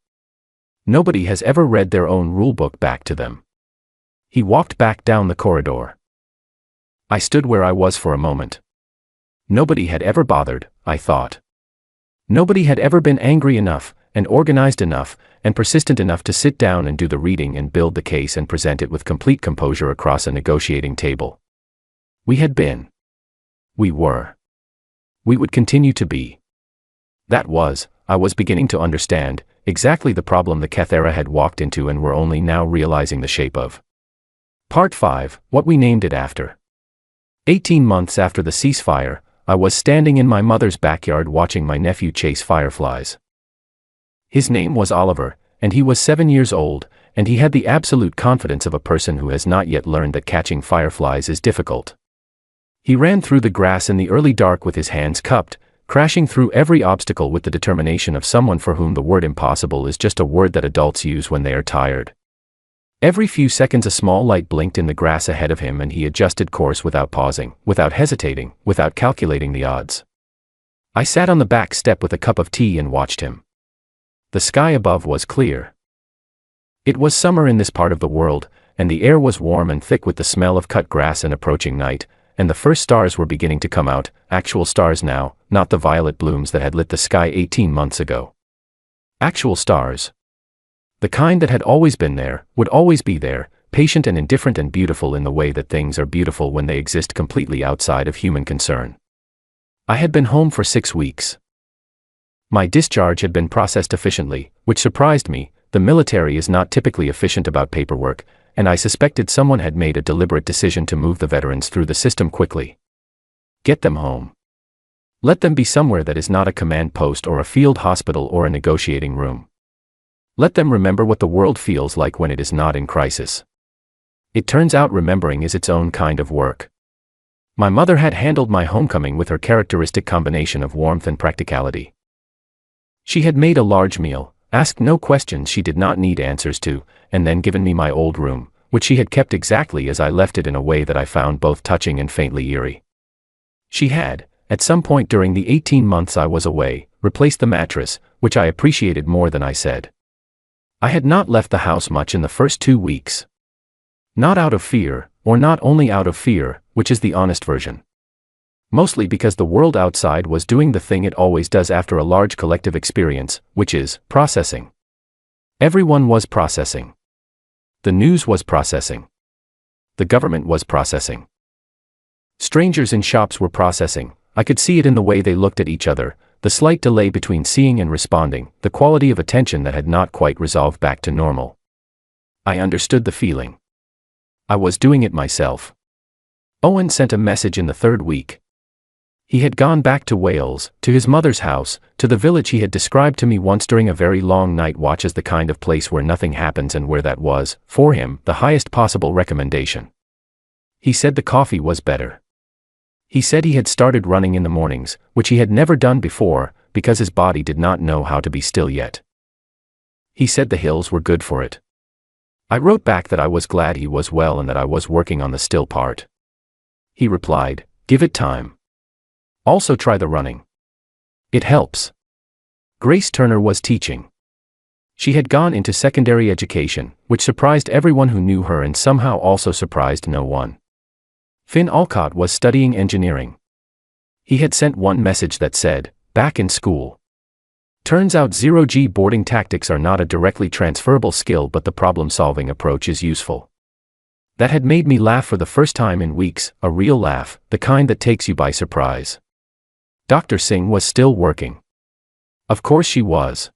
Nobody has ever read their own rulebook back to them." He walked back down the corridor. I stood where I was for a moment. Nobody had ever bothered, I thought. Nobody had ever been angry enough, and organized enough, and persistent enough to sit down and do the reading and build the case and present it with complete composure across a negotiating table. We had been. We were. We would continue to be. That was, I was beginning to understand, exactly the problem the Kethera had walked into and were only now realizing the shape of. Part 5, what we named it after. 18 months after the ceasefire, I was standing in my mother's backyard watching my nephew chase fireflies. His name was Oliver, and he was 7 years old, and he had the absolute confidence of a person who has not yet learned that catching fireflies is difficult. He ran through the grass in the early dark with his hands cupped, crashing through every obstacle with the determination of someone for whom the word impossible is just a word that adults use when they are tired. Every few seconds a small light blinked in the grass ahead of him and he adjusted course without pausing, without hesitating, without calculating the odds. I sat on the back step with a cup of tea and watched him. The sky above was clear. It was summer in this part of the world, and the air was warm and thick with the smell of cut grass and approaching night, and the first stars were beginning to come out, actual stars now, not the violet blooms that had lit the sky 18 months ago. Actual stars. The kind that had always been there, would always be there, patient and indifferent and beautiful in the way that things are beautiful when they exist completely outside of human concern. I had been home for 6 weeks. My discharge had been processed efficiently, which surprised me. The military is not typically efficient about paperwork, and I suspected someone had made a deliberate decision to move the veterans through the system quickly. Get them home. Let them be somewhere that is not a command post or a field hospital or a negotiating room. Let them remember what the world feels like when it is not in crisis. It turns out remembering is its own kind of work. My mother had handled my homecoming with her characteristic combination of warmth and practicality. She had made a large meal, asked no questions she did not need answers to, and then given me my old room, which she had kept exactly as I left it in a way that I found both touching and faintly eerie. She had, at some point during the 18 months I was away, replaced the mattress, which I appreciated more than I said. I had not left the house much in the first 2 weeks. Not out of fear, or not only out of fear, which is the honest version. Mostly because the world outside was doing the thing it always does after a large collective experience, which is processing. Everyone was processing. The news was processing. The government was processing. Strangers in shops were processing. I could see it in the way they looked at each other, the slight delay between seeing and responding, the quality of attention that had not quite resolved back to normal. I understood the feeling. I was doing it myself. Owen sent a message in the 3rd week. He had gone back to Wales, to his mother's house, to the village he had described to me once during a very long night watch as the kind of place where nothing happens and where that was, for him, the highest possible recommendation. He said the coffee was better. He said he had started running in the mornings, which he had never done before, because his body did not know how to be still yet. He said the hills were good for it. I wrote back that I was glad he was well and that I was working on the still part. He replied, "Give it time. Also try the running. It helps." Grace Turner was teaching. She had gone into secondary education, which surprised everyone who knew her and somehow also surprised no one. Finn Alcott was studying engineering. He had sent one message that said, "Back in school." Turns out 0G boarding tactics are not a directly transferable skill, but the problem-solving approach is useful. That had made me laugh for the first time in weeks, a real laugh, the kind that takes you by surprise. Dr. Singh was still working. Of course she was.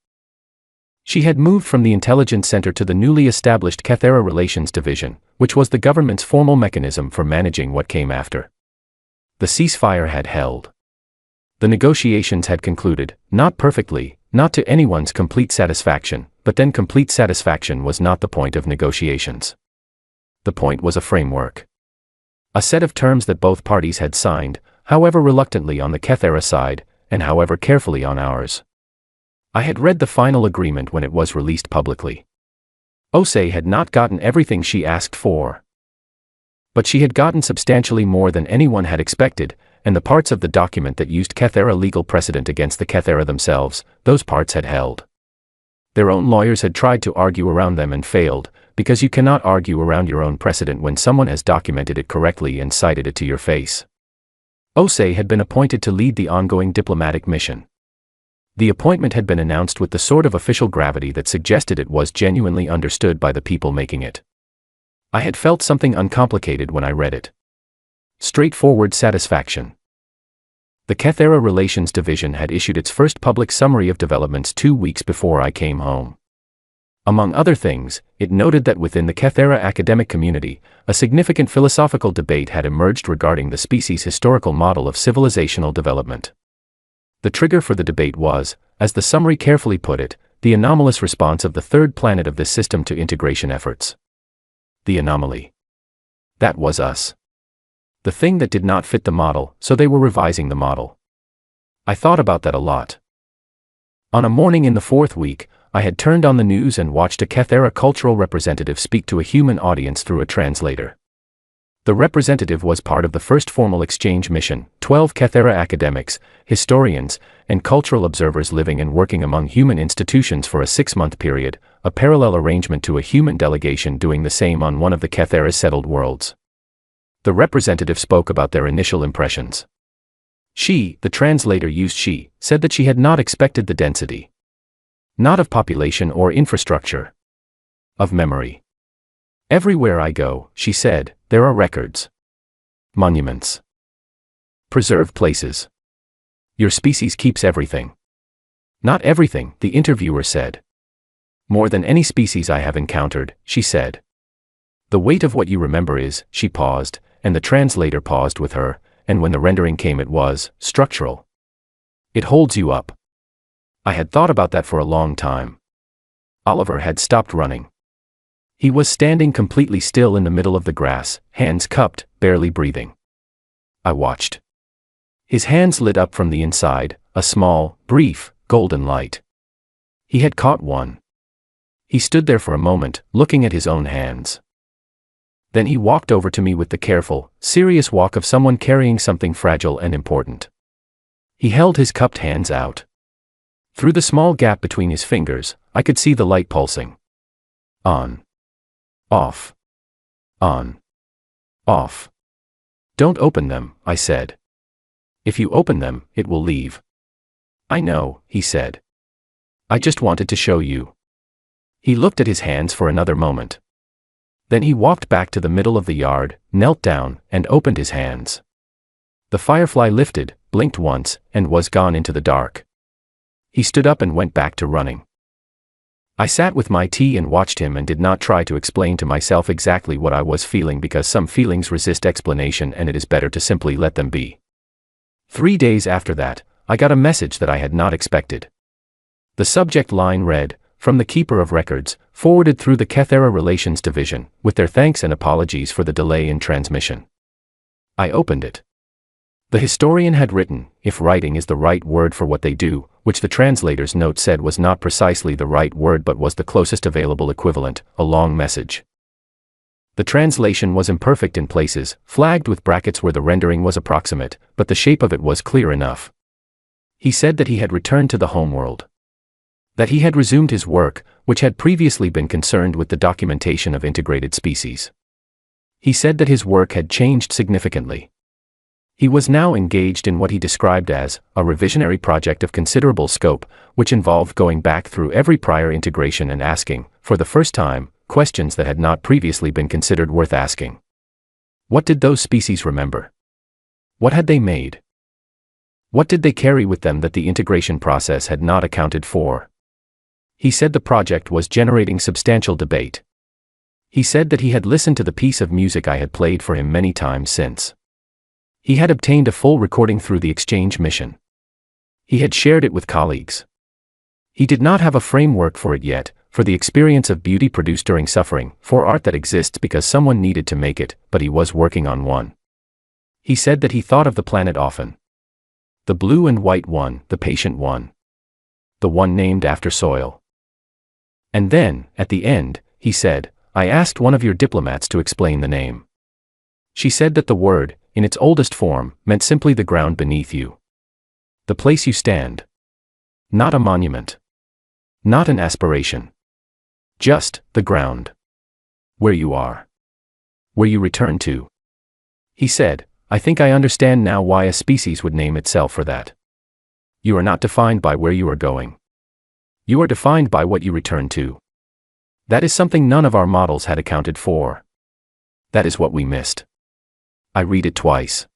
She had moved from the Intelligence Center to the newly established Cathera Relations Division, which was the government's formal mechanism for managing what came after. The ceasefire had held. The negotiations had concluded, not perfectly, not to anyone's complete satisfaction, but then complete satisfaction was not the point of negotiations. The point was a framework. A set of terms that both parties had signed, however reluctantly on the Cathera side, and however carefully on ours. I had read the final agreement when it was released publicly. Osei had not gotten everything she asked for. But she had gotten substantially more than anyone had expected, and the parts of the document that used Cathera legal precedent against the Cathera themselves, those parts had held. Their own lawyers had tried to argue around them and failed, because you cannot argue around your own precedent when someone has documented it correctly and cited it to your face. Osei had been appointed to lead the ongoing diplomatic mission. The appointment had been announced with the sort of official gravity that suggested it was genuinely understood by the people making it. I had felt something uncomplicated when I read it. Straightforward satisfaction. The Cathera Relations Division had issued its first public summary of developments 2 weeks before I came home. Among other things, it noted that within the Cathera academic community, a significant philosophical debate had emerged regarding the species' historical model of civilizational development. The trigger for the debate was, as the summary carefully put it, the anomalous response of the third planet of this system to integration efforts. The anomaly. That was us. The thing that did not fit the model, so they were revising the model. I thought about that a lot. On a morning in the 4th week, I had turned on the news and watched a Cathera cultural representative speak to a human audience through a translator. The representative was part of the first formal exchange mission, 12 Cathera academics, historians, and cultural observers living and working among human institutions for a 6-month period, a parallel arrangement to a human delegation doing the same on one of the Cathera's settled worlds. The representative spoke about their initial impressions. She, the translator used she, said that she had not expected the density. Not of population or infrastructure. Of memory. Everywhere I go, she said, there are records. Monuments. Preserved places. Your species keeps everything. Not everything, the interviewer said. More than any species I have encountered, she said. The weight of what you remember is, she paused, and the translator paused with her, and when the rendering came it was, structural. It holds you up. I had thought about that for a long time. Oliver had stopped running. He was standing completely still in the middle of the grass, hands cupped, barely breathing. I watched. His hands lit up from the inside, a small, brief, golden light. He had caught one. He stood there for a moment, looking at his own hands. Then he walked over to me with the careful, serious walk of someone carrying something fragile and important. He held his cupped hands out. Through the small gap between his fingers, I could see the light pulsing. On. Off. On. Off. Don't open them, I said. If you open them, it will leave. I know, he said. I just wanted to show you. He looked at his hands for another moment. Then he walked back to the middle of the yard, knelt down, and opened his hands. The firefly lifted, blinked once, and was gone into the dark. He stood up and went back to running. I sat with my tea and watched him and did not try to explain to myself exactly what I was feeling because some feelings resist explanation and it is better to simply let them be. 3 days after that, I got a message that I had not expected. The subject line read, "From the Keeper of Records, forwarded through the Kethera Relations Division, with their thanks and apologies for the delay in transmission." I opened it. The historian had written, "If writing is the right word for what they do," which the translator's note said was not precisely the right word but was the closest available equivalent, a long message. The translation was imperfect in places, flagged with brackets where the rendering was approximate, but the shape of it was clear enough. He said that he had returned to the homeworld. That he had resumed his work, which had previously been concerned with the documentation of integrated species. He said that his work had changed significantly. He was now engaged in what he described as a revisionary project of considerable scope, which involved going back through every prior integration and asking, for the first time, questions that had not previously been considered worth asking. What did those species remember? What had they made? What did they carry with them that the integration process had not accounted for? He said the project was generating substantial debate. He said that he had listened to the piece of music I had played for him many times since. He had obtained a full recording through the exchange mission. He had shared it with colleagues. He did not have a framework for it yet, for the experience of beauty produced during suffering, for art that exists because someone needed to make it, but he was working on one. He said that he thought of the planet often. The blue and white one, the patient one. The one named after soil. And then, at the end, he said, "I asked one of your diplomats to explain the name. She said that the word, in its oldest form, meant simply the ground beneath you. The place you stand. Not a monument. Not an aspiration. Just the ground. Where you are. Where you return to." He said, "I think I understand now why a species would name itself for that. You are not defined by where you are going. You are defined by what you return to. That is something none of our models had accounted for. That is what we missed." I read it twice.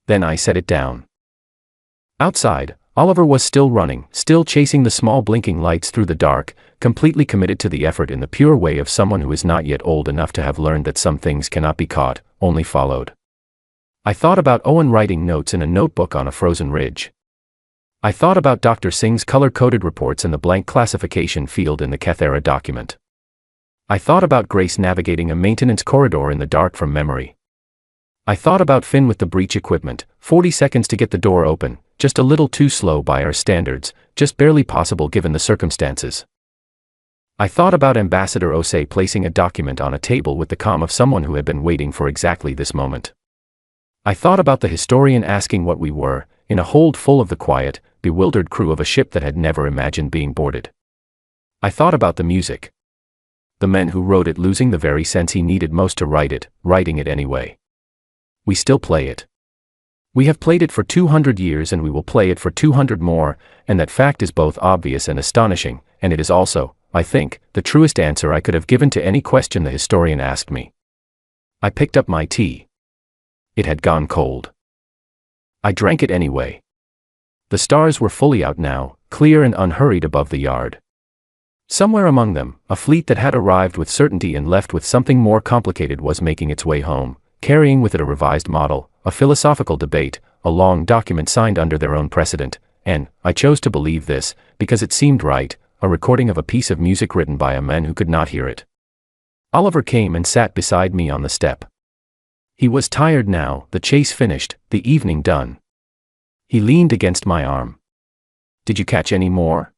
Then I set it down. Outside, Oliver was still running, still chasing the small blinking lights through the dark, completely committed to the effort in the pure way of someone who is not yet old enough to have learned that some things cannot be caught, only followed. I thought about Owen writing notes in a notebook on a frozen ridge. I thought about Dr. Singh's color-coded reports and the blank classification field in the Kethera document. I thought about Grace navigating a maintenance corridor in the dark from memory. I thought about Finn with the breach equipment, 40 seconds to get the door open, just a little too slow by our standards, just barely possible given the circumstances. I thought about Ambassador Osei placing a document on a table with the calm of someone who had been waiting for exactly this moment. I thought about the historian asking what we were, in a hold full of the quiet, bewildered crew of a ship that had never imagined being boarded. I thought about the music. The men who wrote it losing the very sense he needed most to write it, writing it anyway. We still play it. We have played it for 200 years and we will play it for 200 more, and that fact is both obvious and astonishing, and it is also, I think, the truest answer I could have given to any question the historian asked me. I picked up my tea. It had gone cold. I drank it anyway. The stars were fully out now, clear and unhurried above the yard. Somewhere among them, a fleet that had arrived with certainty and left with something more complicated was making its way home, carrying with it a revised model, a philosophical debate, a long document signed under their own precedent, and, I chose to believe this, because it seemed right, a recording of a piece of music written by a man who could not hear it. Oliver came and sat beside me on the step. He was tired now, the chase finished, the evening done. He leaned against my arm. "Did you catch any more?"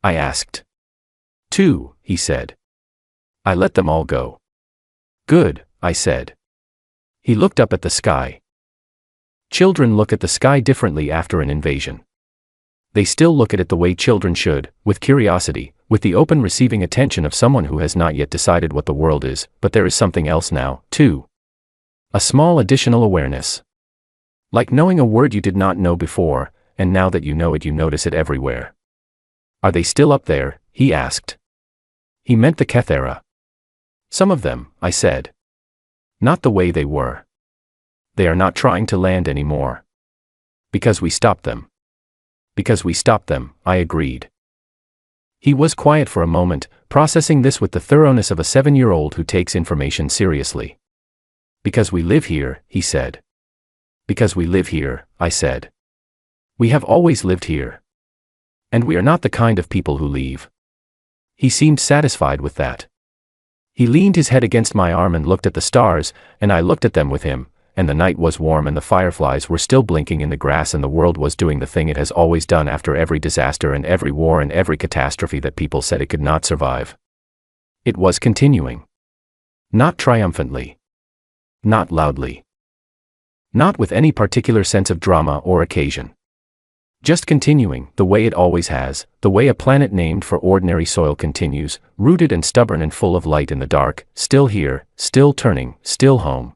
I asked. "2," he said. "I let them all go." "Good," I said. He looked up at the sky. Children look at the sky differently after an invasion. They still look at it the way children should, with curiosity, with the open receiving attention of someone who has not yet decided what the world is, but there is something else now, too. A small additional awareness. Like knowing a word you did not know before, and now that you know it you notice it everywhere. "Are they still up there?" he asked. He meant the Kethera. "Some of them," I said. "Not the way they were. They are not trying to land anymore. Because we stopped them." "Because we stopped them," I agreed. He was quiet for a moment, processing this with the thoroughness of a 7-year-old who takes information seriously. "Because we live here," he said. "Because we live here," I said. "We have always lived here. And we are not the kind of people who leave." He seemed satisfied with that. He leaned his head against my arm and looked at the stars, and I looked at them with him, and the night was warm and the fireflies were still blinking in the grass and the world was doing the thing it has always done after every disaster and every war and every catastrophe that people said it could not survive. It was continuing. Not triumphantly. Not loudly. Not with any particular sense of drama or occasion. Just continuing, the way it always has, the way a planet named for ordinary soil continues, rooted and stubborn and full of light in the dark, still here, still turning, still home.